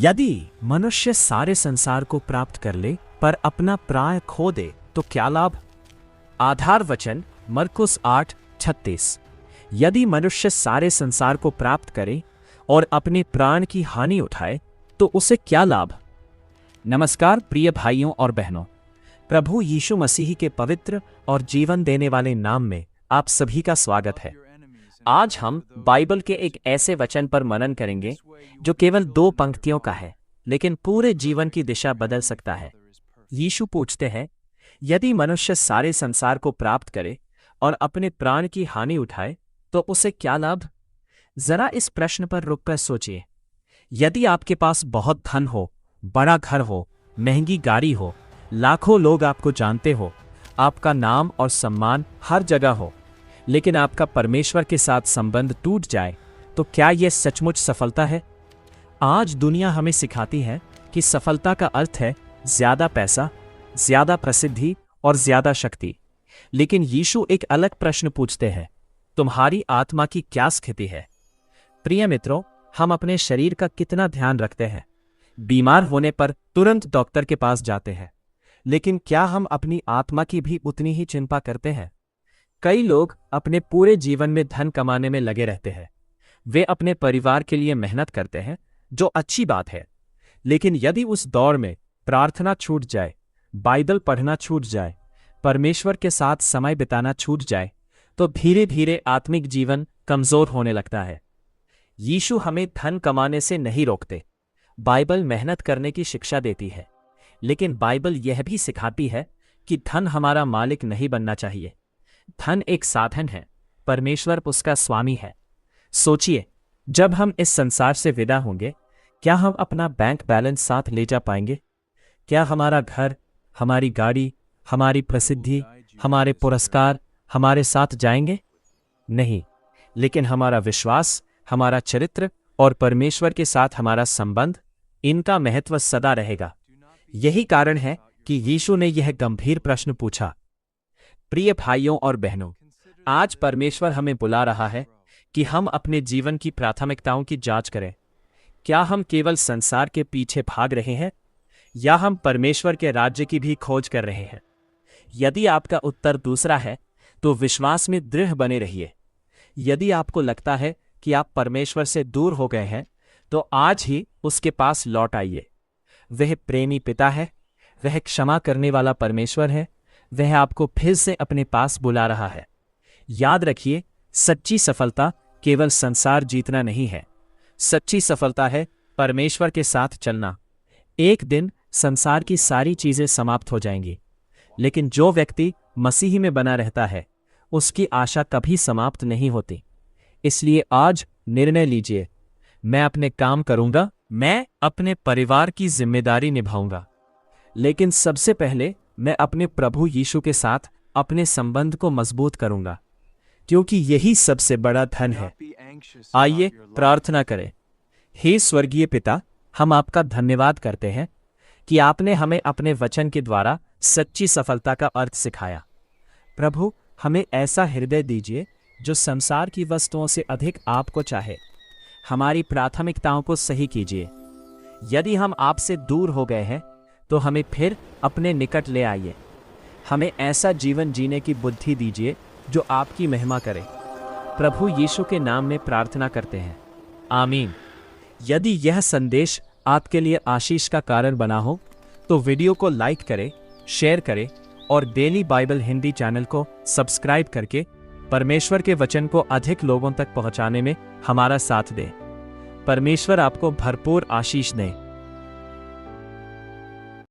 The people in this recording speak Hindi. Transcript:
यदि मनुष्य सारे संसार को प्राप्त कर ले पर अपना प्राण खो दे तो क्या लाभ। आधार वचन मरकुस 8:36। यदि मनुष्य सारे संसार को प्राप्त करे और अपने प्राण की हानि उठाए तो उसे क्या लाभ। नमस्कार प्रिय भाइयों और बहनों, प्रभु यीशु मसीह के पवित्र और जीवन देने वाले नाम में आप सभी का स्वागत है। आज हम बाइबल के एक ऐसे वचन पर मनन करेंगे जो केवल 2 पंक्तियों का है लेकिन पूरे जीवन की दिशा बदल सकता है। यीशु पूछते हैं, यदि मनुष्य सारे संसार को प्राप्त करे और अपने प्राण की हानि उठाए तो उसे क्या लाभ। जरा इस प्रश्न पर रुककर सोचिए। यदि आपके पास बहुत धन हो, बड़ा घर हो, महंगी गाड़ी हो, लाखों लोग आपको जानते हो, आपका नाम और सम्मान हर जगह हो, लेकिन आपका परमेश्वर के साथ संबंध टूट जाए तो क्या यह सचमुच सफलता है। आज दुनिया हमें सिखाती है कि सफलता का अर्थ है ज्यादा पैसा, ज्यादा प्रसिद्धि और ज्यादा शक्ति। लेकिन यीशु एक अलग प्रश्न पूछते हैं, तुम्हारी आत्मा की क्या स्थिति है। प्रिय मित्रों, हम अपने शरीर का कितना ध्यान रखते हैं। बीमार होने पर तुरंत डॉक्टर के पास जाते हैं, लेकिन क्या हम अपनी आत्मा की भी उतनी ही चिंता करते हैं। कई लोग अपने पूरे जीवन में धन कमाने में लगे रहते हैं। वे अपने परिवार के लिए मेहनत करते हैं, जो अच्छी बात है। लेकिन यदि उस दौर में प्रार्थना छूट जाए, बाइबल पढ़ना छूट जाए, परमेश्वर के साथ समय बिताना छूट जाए तो धीरे धीरे आत्मिक जीवन कमजोर होने लगता है। यीशु हमें धन कमाने से नहीं रोकते। बाइबल मेहनत करने की शिक्षा देती है, लेकिन बाइबल यह भी सिखाती है कि धन हमारा मालिक नहीं बनना चाहिए। धन एक साधन है, परमेश्वर उसका स्वामी है। सोचिए, जब हम इस संसार से विदा होंगे, क्या हम अपना बैंक बैलेंस साथ ले जा पाएंगे। क्या हमारा घर, हमारी गाड़ी, हमारी प्रसिद्धि, हमारे पुरस्कार हमारे साथ जाएंगे? नहीं, लेकिन हमारा विश्वास, हमारा चरित्र और परमेश्वर के साथ हमारा संबंध, इनका महत्व सदा रहेगा। यही कारण है कि यीशु ने यह गंभीर प्रश्न पूछा। प्रिय भाइयों और बहनों, आज परमेश्वर हमें बुला रहा है कि हम अपने जीवन की प्राथमिकताओं की जांच करें। क्या हम केवल संसार के पीछे भाग रहे हैं या हम परमेश्वर के राज्य की भी खोज कर रहे हैं। यदि आपका उत्तर दूसरा है तो विश्वास में दृढ़ बने रहिए। यदि आपको लगता है कि आप परमेश्वर से दूर हो गए हैं तो आज ही उसके पास लौट आइए। वह प्रेमी पिता है, वह क्षमा करने वाला परमेश्वर है। वह आपको फिर से अपने पास बुला रहा है। याद रखिए, सच्ची सफलता केवल संसार जीतना नहीं है। सच्ची सफलता है परमेश्वर के साथ चलना। एक दिन संसार की सारी चीजें समाप्त हो जाएंगी, लेकिन जो व्यक्ति मसीह में बना रहता है उसकी आशा कभी समाप्त नहीं होती। इसलिए आज निर्णय लीजिए, मैं अपने काम करूंगा, मैं अपने परिवार की जिम्मेदारी निभाऊंगा, लेकिन सबसे पहले मैं अपने प्रभु यीशु के साथ अपने संबंध को मजबूत करूंगा, क्योंकि यही सबसे बड़ा धन है। आइए प्रार्थना करें। हे स्वर्गीय पिता, हम आपका धन्यवाद करते हैं कि आपने हमें अपने वचन के द्वारा सच्ची सफलता का अर्थ सिखाया। प्रभु, हमें ऐसा हृदय दीजिए जो संसार की वस्तुओं से अधिक आपको चाहे। हमारी प्राथमिकताओं को सही कीजिए। यदि हम आपसे दूर हो गए हैं तो हमें फिर अपने निकट ले आइए। हमें ऐसा जीवन जीने की बुद्धि दीजिए जो आपकी महिमा करे। प्रभु यीशु के नाम में प्रार्थना करते हैं, आमीन। यदि यह संदेश आपके लिए आशीष का कारण बना हो तो वीडियो को लाइक करें, शेयर करें और डेली बाइबल हिंदी चैनल को सब्सक्राइब करके परमेश्वर के वचन को अधिक लोगों तक पहुंचाने में हमारा साथ दें। परमेश्वर आपको भरपूर आशीष दें।